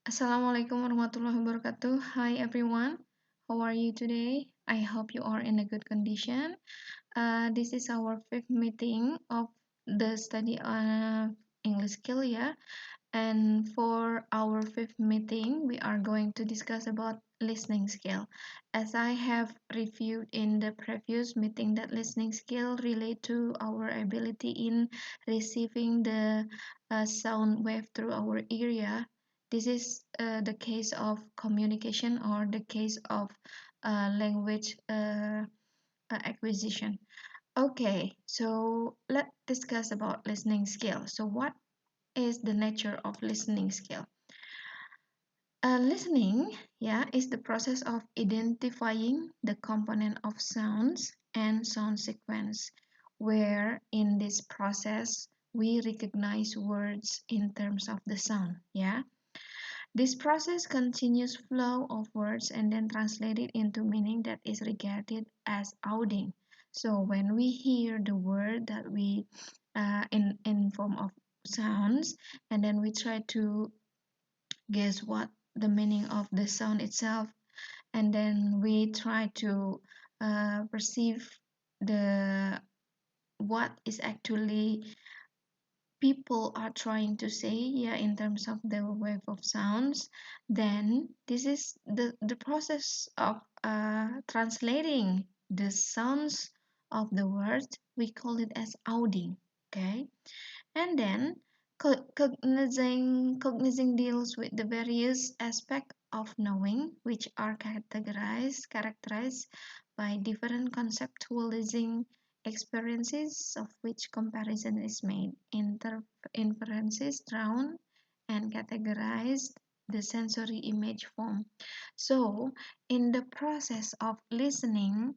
Assalamualaikum warahmatullahi wabarakatuh. Hi everyone, how are you today? I hope you are in a good condition. This is our fifth meeting of the study of English skill, yeah. And for our fifth meeting, we are going to discuss about listening skill. As I have reviewed in the previous meeting, that listening skill relate to our ability in receiving the sound wave through our area. This is the case of communication or the case of language acquisition. Okay, so let's discuss about listening skill. So what is the nature of listening skill? Listening, yeah, is the process of identifying the component of sounds and sound sequence, where in this process we recognize words in terms of the sound, yeah. This process continues flow of words and then translated into meaning that is regarded as auding. So when we hear the word that we in form of sounds, and then we try to guess what the meaning of the sound itself, and then we try to perceive the what is actually people are trying to say, yeah, in terms of the wave of sounds. Then this is the process of translating the sounds of the words. We call it as auding. Okay. And then cognizing deals with the various aspects of knowing, which are characterized by different conceptualizing experiences, of which comparison is made, inferences drawn, and categorized the sensory image form. So in the process of listening,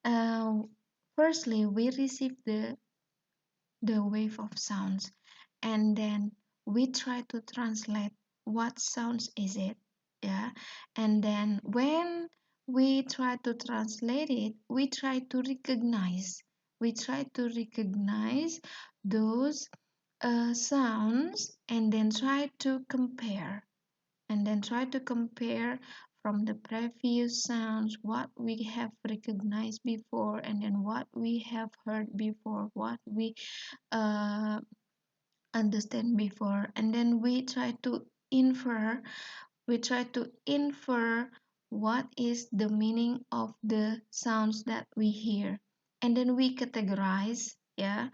uh, firstly we receive the wave of sounds, and then we try to translate what sounds is it, yeah. And then when we try to translate it, we try to recognize those sounds, and then try to compare from the previous sounds what we have recognized before, and then what we have heard before, what we uh, understand before, and then we try to infer what is the meaning of the sounds that we hear, and then we categorize, yeah.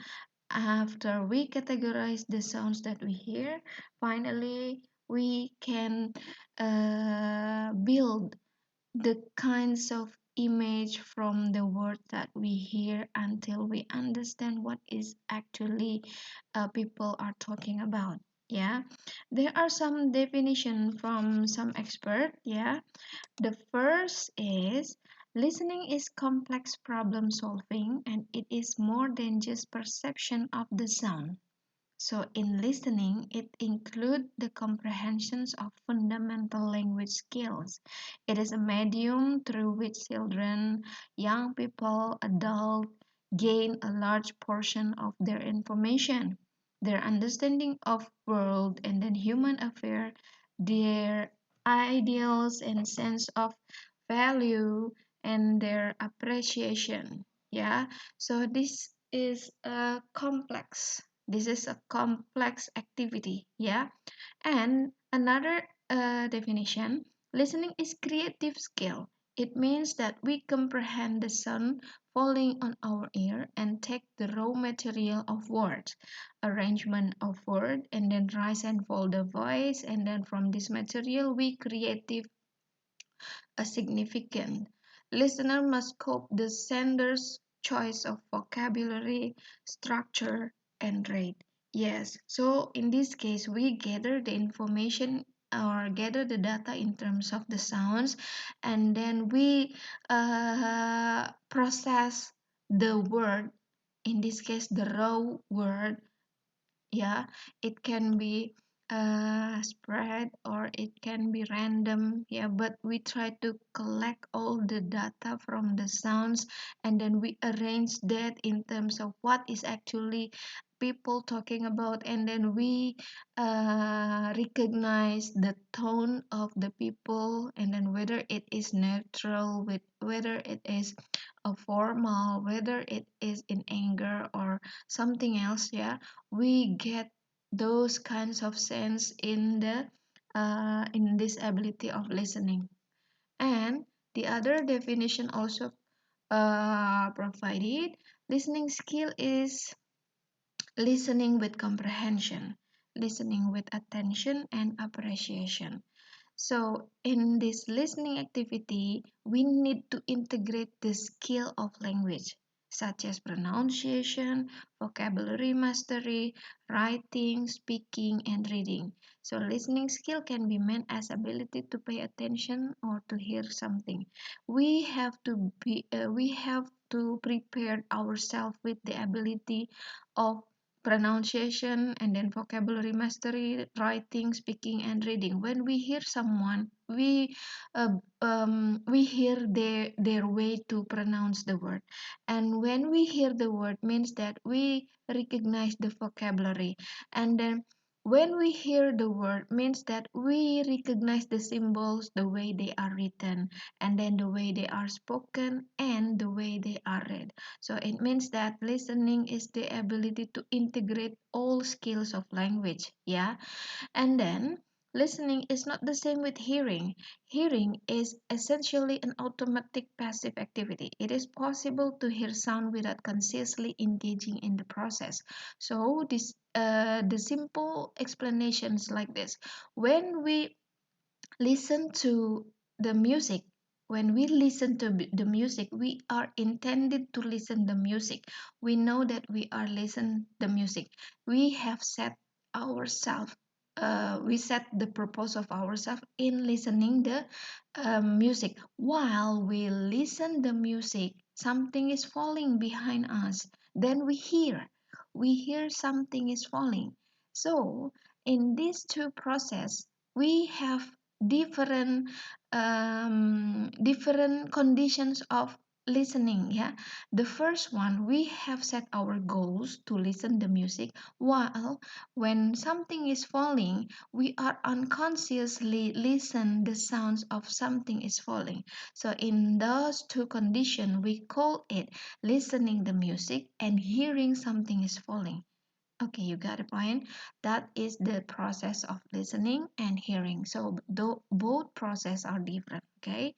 After we categorize the sounds that we hear, finally we can build the kinds of image from the word that we hear until we understand what is actually people are talking about, yeah. There are some definition from some expert, yeah. The first is listening is complex problem solving, and it is more than just perception of the sound. So in listening, it includes the comprehensions of fundamental language skills. It is a medium through which children, young people, adults gain a large portion of their information, their understanding of world and then human affair, their ideals and sense of value, and their appreciation. Yeah, so this is a complex activity, yeah. And another definition, listening is creative skill. It means that we comprehend the sound falling on our ear and take the raw material of words, arrangement of word, and then rise and fall the voice, and then from this material we creative a significant. Listener must cope the sender's choice of vocabulary, structure, and rate. Yes, so in this case, we gather the information or gather the data in terms of the sounds, and then we process the word, in this case, the raw word, yeah. It can be spread or it can be random, yeah, but we try to collect all the data from the sounds, and then we arrange that in terms of what is actually people talking about, and then we recognize the tone of the people, and then whether it is neutral, with whether it is a formal, whether it is in anger or something else, yeah, we get those kinds of sense in this ability of listening. And the other definition also provided, listening skill is listening with comprehension, listening with attention and appreciation. So, in this listening activity, we need to integrate the skill of language, such as pronunciation, vocabulary mastery, writing, speaking, and reading. So, listening skill can be meant as ability to pay attention or to hear something. We have to prepare ourselves with the ability of pronunciation and then vocabulary mastery, writing, speaking, and reading. When we hear someone, we hear their way to pronounce the word, and when we hear the word means that we recognize the vocabulary, and then when we hear the word means that we recognize the symbols, the way they are written, and then the way they are spoken, and the way they are read. So it means that listening is the ability to integrate all skills of language, yeah. And then listening is not the same with hearing. Hearing is essentially an automatic passive activity. It is possible to hear sound without consciously engaging in the process. So the simple explanations like this. When we listen to the music, when we listen to the music, we are intended to listen the music. We know that we are listen the music. We have set ourselves, we set the purpose of ourselves in listening the music. While we listen the music, something is falling behind us, then we hear something is falling. So in these two process, we have different conditions of listening, yeah. The first one, we have set our goals to listen the music, while when something is falling, we are unconsciously listen the sounds of something is falling. So in those two conditions, we call it listening the music and hearing something is falling. Okay, you got a point. That is the process of listening and hearing. So both process are different. Okay,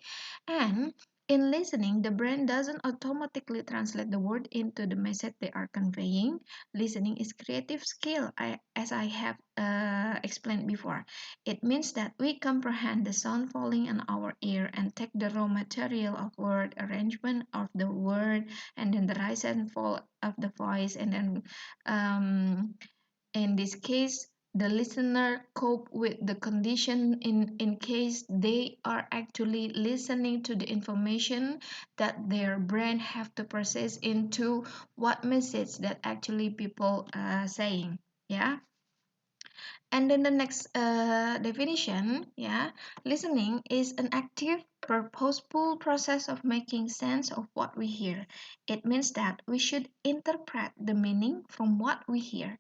and in listening, the brain doesn't automatically translate the word into the message they are conveying. Listening is creative skill, as I have explained before. It means that we comprehend the sound falling on our ear and take the raw material of word arrangement of the word, and then the rise and fall of the voice, and then um, in this case the listener cope with the condition in case they are actually listening to the information that their brain have to process into what message that actually people are saying, yeah. And then the next definition, yeah, listening is an active purposeful process of making sense of what we hear. It means that we should interpret the meaning from what we hear.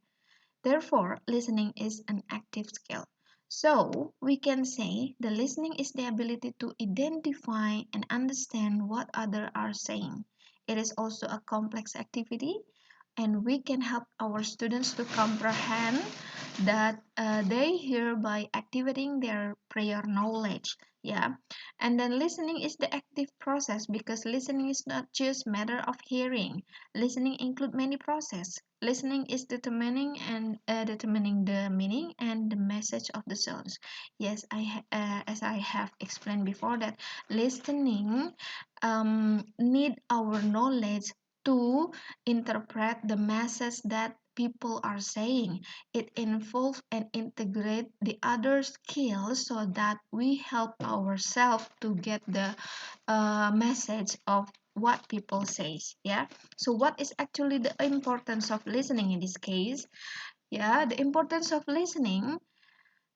Therefore, listening is an active skill. So, we can say the listening is the ability to identify and understand what others are saying. It is also a complex activity, and we can help our students to comprehend that they hear by activating their prior knowledge, yeah. And then listening is the active process, because listening is not just matter of hearing. Listening include many process. Listening is determining the meaning and the message of the sounds. Yes, as I have explained before, that listening need our knowledge to interpret the message that people are saying. It involves and integrate the other skills so that we help ourselves to get the message of what people says, yeah. So what is actually the importance of listening in this case? Yeah, the importance of listening,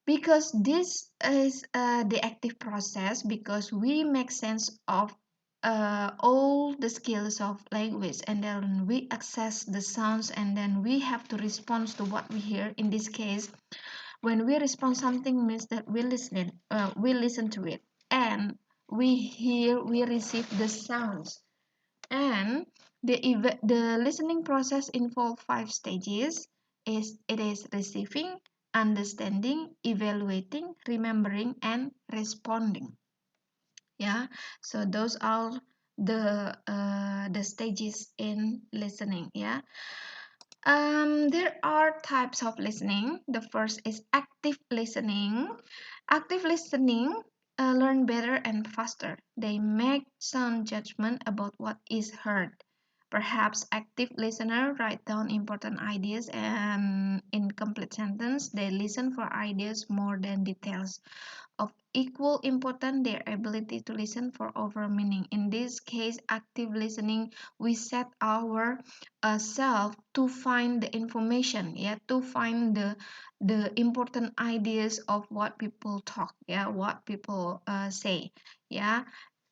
because this is the active process, because we make sense of all the skills of language, and then we access the sounds, and then we have to respond to what we hear. In this case, when we respond something means that we listen to it, and we receive the sounds. And the listening process involves five stages. It is receiving, understanding, evaluating, remembering, and responding. Yeah, so those are the stages in listening. Yeah. There are types of listening. The first is active listening. Active listening learn better and faster. They make sound judgment about what is heard. Perhaps active listener write down important ideas, and in complete sentence they listen for ideas more than details. Of equal importance, their ability to listen for over meaning. In this case, active listening, we set our self to find the information, yeah, to find the important ideas of what people talk, yeah, what people say, yeah.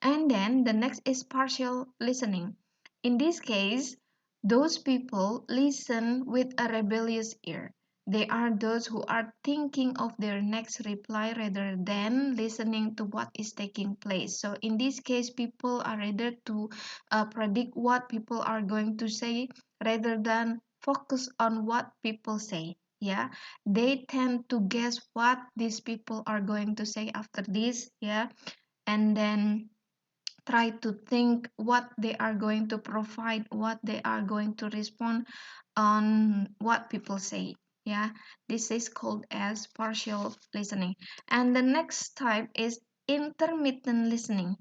And then the next is partial listening. In this case, those people listen with a rebellious ear. They are those who are thinking of their next reply rather than listening to what is taking place. So, in this case, people are rather to predict what people are going to say rather than focus on what people say. Yeah, they tend to guess what these people are going to say after this. Yeah, and then try to think what they are going to provide, what they are going to respond on what people say. Yeah, this is called as partial listening. And the next type is intermittent listening.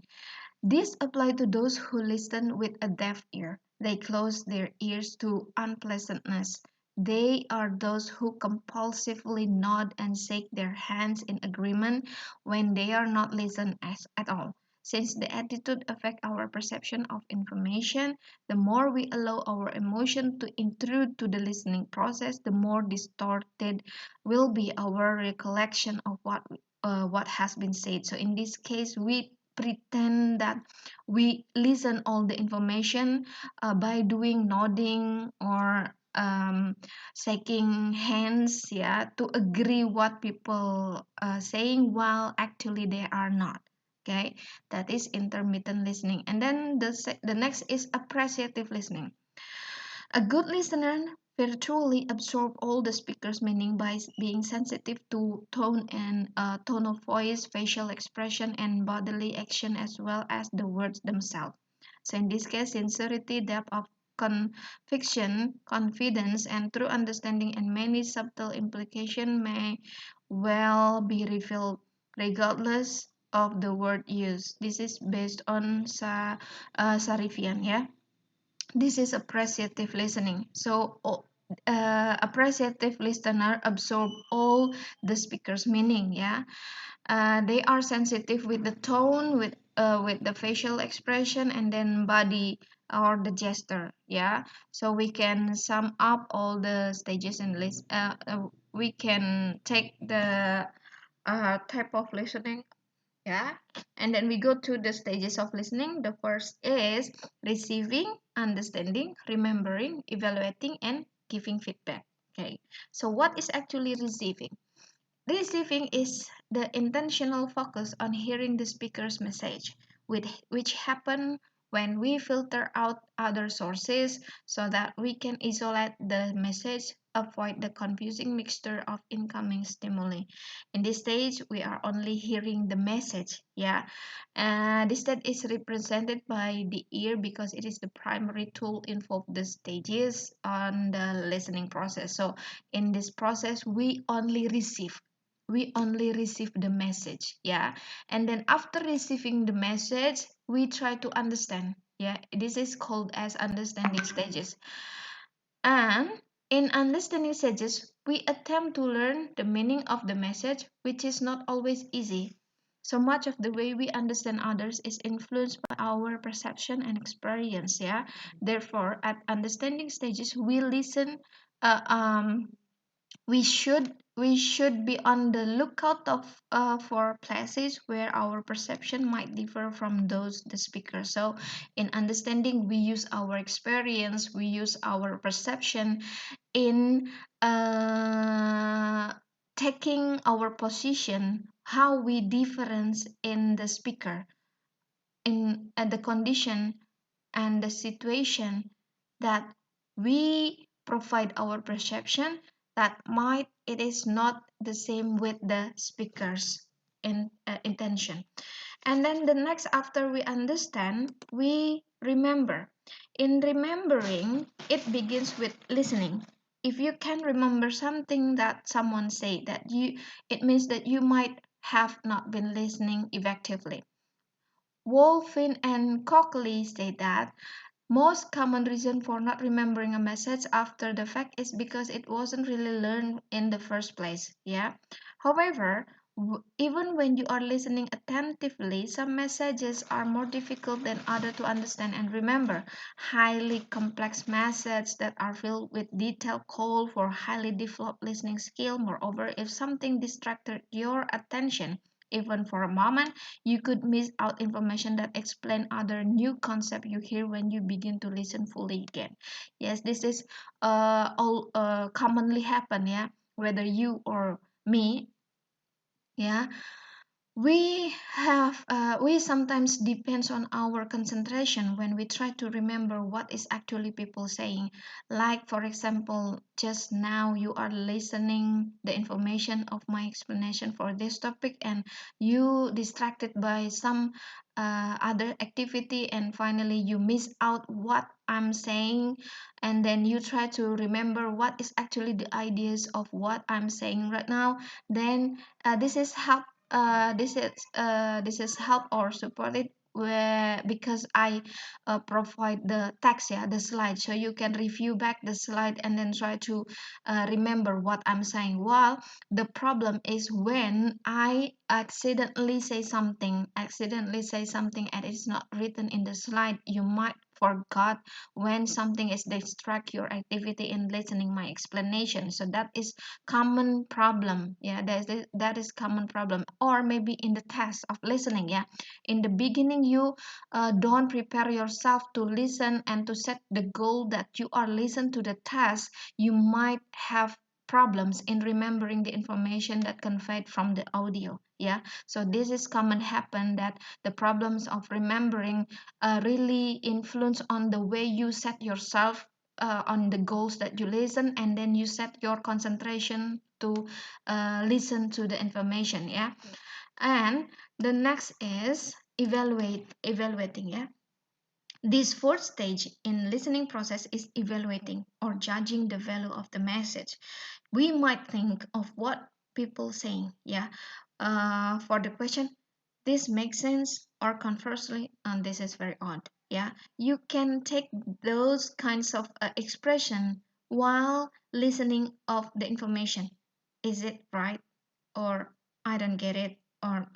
This applies to those who listen with a deaf ear. They close their ears to unpleasantness. They are those who compulsively nod and shake their hands in agreement when they are not listened at all. Since the attitude affects our perception of information, the more we allow our emotion to intrude to the listening process, the more distorted will be our recollection of what has been said. So in this case, we pretend that we listen all the information by doing nodding or shaking hands, yeah, to agree what people saying while actually they are not. Okay, that is intermittent listening. And then the next is appreciative listening. A good listener virtually absorbs all the speaker's meaning by being sensitive to tone and tone of voice, facial expression, and bodily action, as well as the words themselves. So in this case, sincerity, depth of conviction, confidence, and true understanding, and many subtle implications may well be revealed regardless of the word used. This is based on Sarifian, yeah. This is appreciative listening. So, appreciative listener absorb all the speaker's meaning. Yeah, they are sensitive with the tone, with the facial expression, and then body or the gesture. Yeah, so we can sum up all the stages and list. We can take the type of listening, yeah, and then we go to the stages of listening. The first is receiving, understanding, remembering, evaluating, and giving feedback. Okay, so what is actually receiving? Receiving is the intentional focus on hearing the speaker's message, which happen when we filter out other sources so that we can isolate the message, avoid the confusing mixture of incoming stimuli. In this stage, we are only hearing the message. Yeah, this stage is represented by the ear because it is the primary tool involved the stages on the listening process. So in this process, we only receive the message, yeah, and then after receiving the message we try to understand, yeah, this is called as understanding stages. And in understanding stages we attempt to learn the meaning of the message, which is not always easy. So much of the way we understand others is influenced by our perception and experience, yeah. Therefore, at understanding stages we listen, uh, um we should we should be on the lookout for places where our perception might differ from those the speaker. So in understanding, we use our experience, we use our perception in uh, taking our position, how we difference in the speaker, in the condition and the situation that we provide our perception, that might it is not the same with the speaker's intention. And then the next, after we understand, we remember. In remembering, it begins with listening. If you can remember something that someone said, that you, it means that you might have not been listening effectively. Wolfin and Cockley say that most common reason for not remembering a message after the fact is because it wasn't really learned in the first place. Yeah. However, even when you are listening attentively, some messages are more difficult than others to understand and remember. Highly complex messages that are filled with detail call for highly developed listening skill. Moreover, if something distracted your attention, even for a moment, you could miss out information that explain other new concept you hear when you begin to listen fully again. Yes, this is all commonly happen, yeah, whether you or me, yeah, we sometimes depends on our concentration when we try to remember what is actually people saying. Like for example, just now you are listening the information of my explanation for this topic, and you distracted by some other activity, and finally you miss out what I'm saying, and then you try to remember what is actually the ideas of what I'm saying right now. Then this is how this is help or supported where, because I provide the text, yeah, the slide, so you can review back the slide and then try to remember what I'm saying. While the problem is when I accidentally say something and it's not written in the slide, you might forgot when something is distract your activity in listening my explanation. So that is common problem, yeah, that is common problem. Or maybe in the task of listening, yeah, in the beginning you don't prepare yourself to listen and to set the goal that you are listen to the task, you might have problems in remembering the information that conveyed from the audio, yeah. So this is common happen, that the problems of remembering really influence on the way you set yourself on the goals that you listen, and then you set your concentration to listen to the information, yeah. And the next is evaluating, yeah. This fourth stage in listening process is evaluating or judging the value of the message. We might think of what people saying, yeah, for the question, this makes sense, or conversely, and this is very odd, yeah. You can take those kinds of expression while listening of the information. Is it right, or I don't get it, or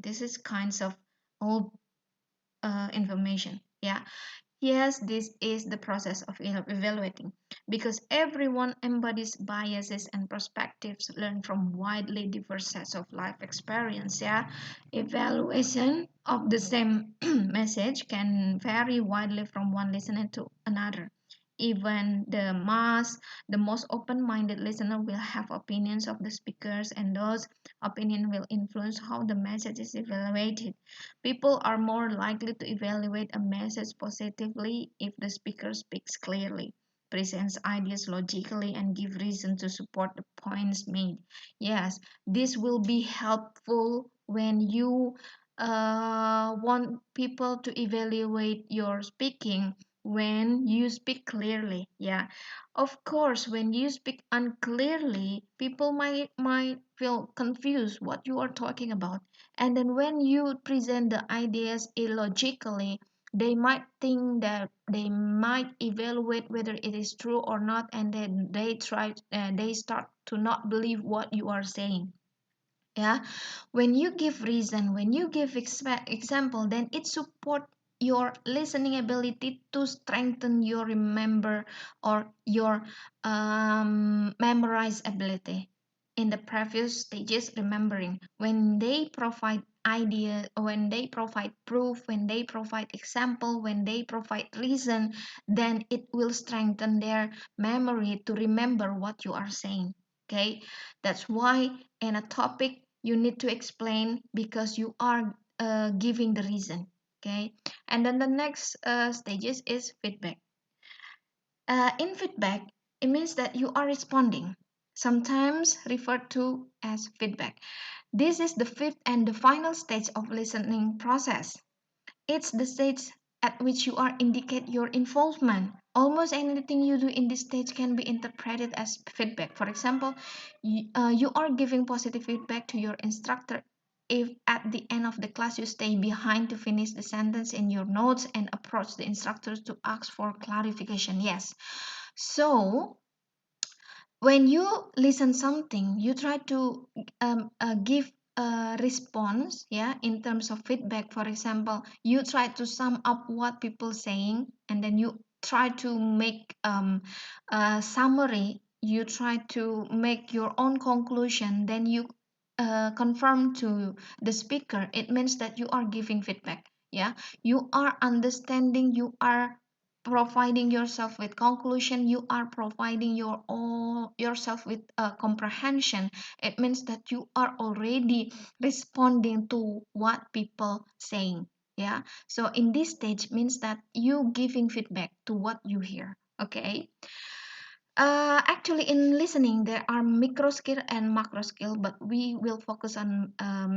this is kinds of old information, yeah. Yes, this is the process of evaluating, because everyone embodies biases and perspectives learned from widely diverse sets of life experience. Yeah, evaluation of the same message can vary widely from one listener to another. Even the most open-minded listener will have opinions of the speakers, and those opinions will influence how the message is evaluated. People are more likely to evaluate a message positively if the speaker speaks clearly, presents ideas logically, and give reason to support the points made. Yes, this will be helpful when you want people to evaluate your speaking when you speak clearly. Yeah, of course, when you speak unclearly, people might feel confused what you are talking about, and then when you present the ideas illogically, they might think that they might evaluate whether it is true or not, and then they start to not believe what you are saying, yeah. When you give reason, when you give example, then it support your listening ability to strengthen your remember or your memorize ability. in the previous stages, remembering when they provide idea, when they provide proof, when they provide example, when they provide reason, then it will strengthen their memory to remember what you are saying. Okay, that's why in a topic you need to explain because you are giving the reason. Okay, and then the next stages is feedback. In feedback, it means that you are responding, sometimes referred to as feedback. This is the fifth and the final stage of listening process. It's the stage at which you are indicate your involvement. Almost anything you do in this stage can be interpreted as feedback. For example, you are giving positive feedback to your instructor if at the end of the class you stay behind to finish the sentence in your notes and approach the instructors to ask for clarification. Yes. So when you listen something, you try to give a response, yeah, in terms of feedback. For example, you try to sum up what people saying, and then you try to make a summary, you try to make your own conclusion, then you confirm to the speaker. It means that you are giving feedback. Yeah, you are understanding, you are providing yourself with conclusion, you are providing yourself with comprehension. It means that you are already responding to what people saying. Yeah, so in this stage means that you giving feedback to what you hear. Okay. Actually, in listening, there are micro skill and macro skill, but we will focus on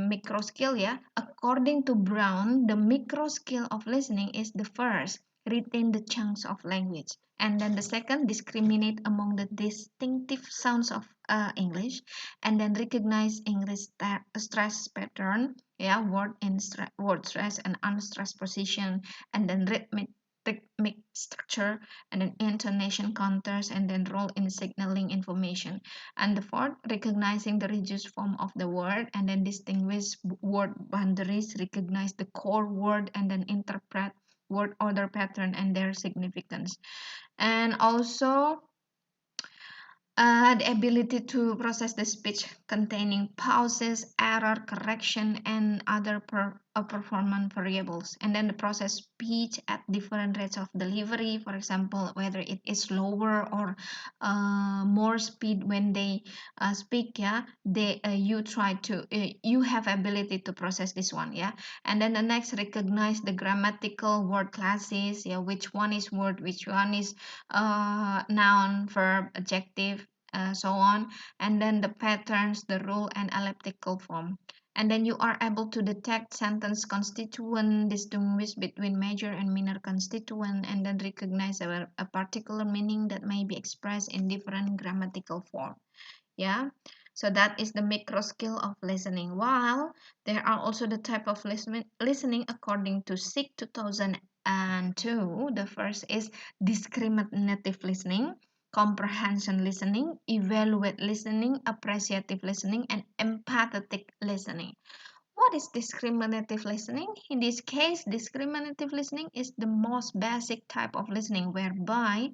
micro skill. Yeah, according to Brown, the micro skill of listening is the first, retain the chunks of language, and then the second, discriminate among the distinctive sounds of English, and then recognize English stress pattern. Yeah, word stress and unstressed position, and then rhythmic structure, and then intonation counters, and then role in signaling information. And the fourth, recognizing the reduced form of the word, and then distinguish word boundaries, recognize the core word, and then interpret word order pattern and their significance. And also the ability to process the speech containing pauses, error correction, and other performance variables. And then the process speech at different rates of delivery, for example, whether it is slower or more speed when they speak. Yeah, you try to you have ability to process this one. Yeah, and then the next, recognize the grammatical word classes. Yeah, which one is word, which one is noun, verb, adjective, so on, and then the patterns, the rule, and elliptical form. And then you are able to detect sentence constituent, distinguish between major and minor constituent, and then recognize a particular meaning that may be expressed in different grammatical form. Yeah, so that is the micro skill of listening. While there are also the type of listening according to SIG 2002. The first is discriminative listening, comprehension listening, evaluate listening, appreciative listening, and empathetic listening. What is discriminative listening? In this case, discriminative listening is the most basic type of listening whereby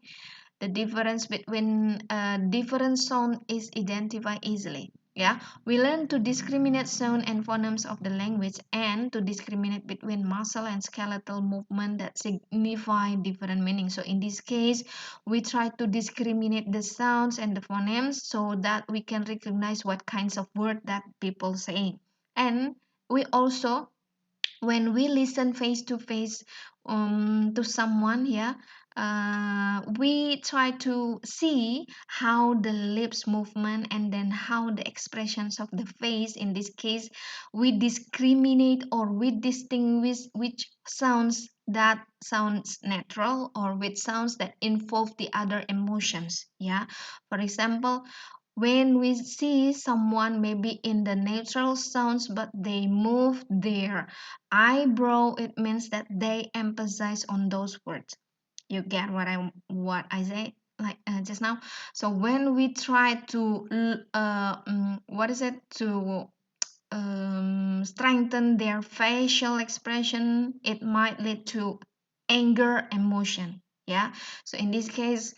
the difference between different sound is identified easily. Yeah, we learn to discriminate sound and phonemes of the language, and to discriminate between muscle and skeletal movement that signify different meanings. So in this case, we try to discriminate the sounds and the phonemes so that we can recognize what kinds of word that people say. And we also, when we listen face to face to someone, yeah, we try to see how the lips movement and then how the expressions of the face. In this case, we discriminate or we distinguish which sounds that sounds natural or which sounds that involve the other emotions. Yeah, for example, when we see someone maybe in the natural sounds but they move their eyebrow, it means that they emphasize on those words. You get what I say, like just now. So when we try to what is it, to strengthen their facial expression, it might lead to anger emotion. Yeah, so in this case,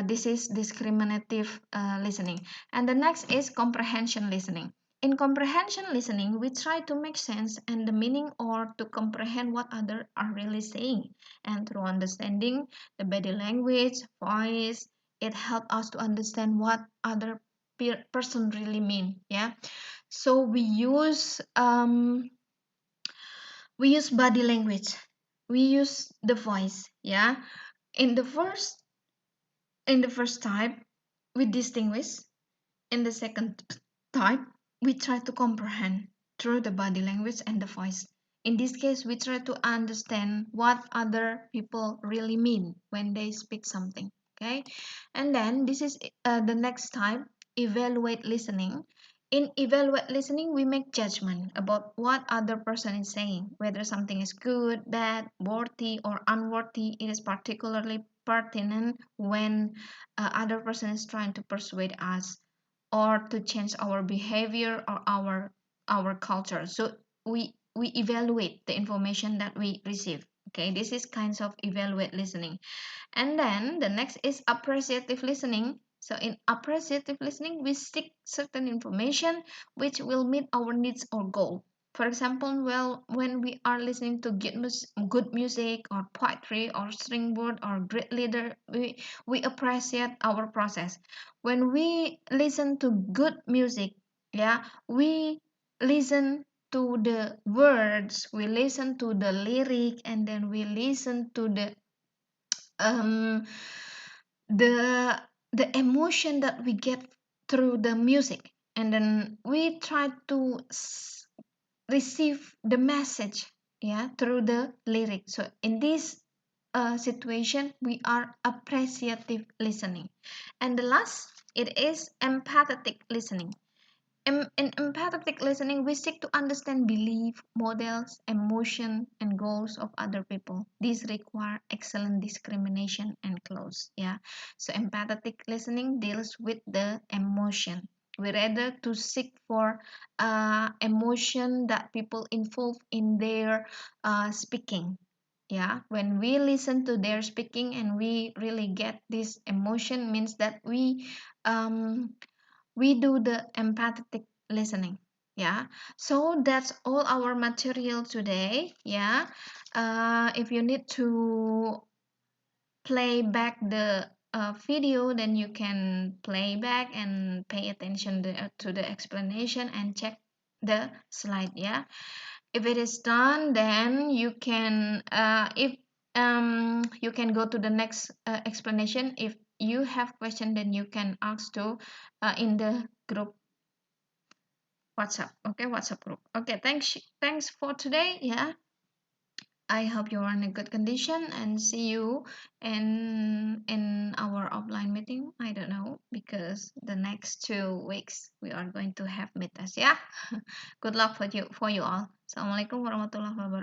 This is discriminative listening. And the next is comprehension listening. In comprehension listening, we try to make sense and the meaning or to comprehend what others are really saying. And through understanding the body language, voice, it helps us to understand what other person really mean. Yeah. So we use body language, we use the voice. Yeah. In the first type, we distinguish. In the second type, we try to comprehend through the body language and the voice. In this case, we try to understand what other people really mean when they speak something. Okay, and then this is the next type, evaluate listening. In evaluate listening, we make judgment about what other person is saying, whether something is good, bad, worthy, or unworthy. It is particularly pertinent when other person is trying to persuade us or to change our behavior or our culture. So we evaluate the information that we receive. Okay, this is kinds of evaluate listening. And then the next is appreciative listening. So in appreciative listening, we seek certain information which will meet our needs or goal. For example, well, when we are listening to good music or poetry or string word or great leader, we appreciate our process. When we listen to good music, yeah, we listen to the words, we listen to the lyric, and then we listen to um, the the emotion that we get through the music, and then we try to receive the message, yeah, through the lyric. So in this situation, we are appreciative listening. And the last, it is empathetic listening. In empathetic listening, we seek to understand belief, models, emotion, and goals of other people. These require excellent discrimination and close. Yeah. So empathetic listening deals with the emotion. We rather to seek for emotion that people involve in their speaking. Yeah. When we listen to their speaking and we really get this emotion, means that we do the empathetic listening. Yeah, so that's all our material today. Yeah, if you need to play back the video, then you can play back and pay attention to the explanation and check the slide. Yeah, if it is done, then you can if you can go to the next explanation. If you have question, then you can ask to in the group WhatsApp. Okay, WhatsApp group. Okay, thanks for today. Yeah, I hope you are in a good condition and see you in our offline meeting. I don't know because the next 2 weeks we are going to have meetings. Yeah, good luck for you all. Assalamualaikum warahmatullahi wabarakatuh.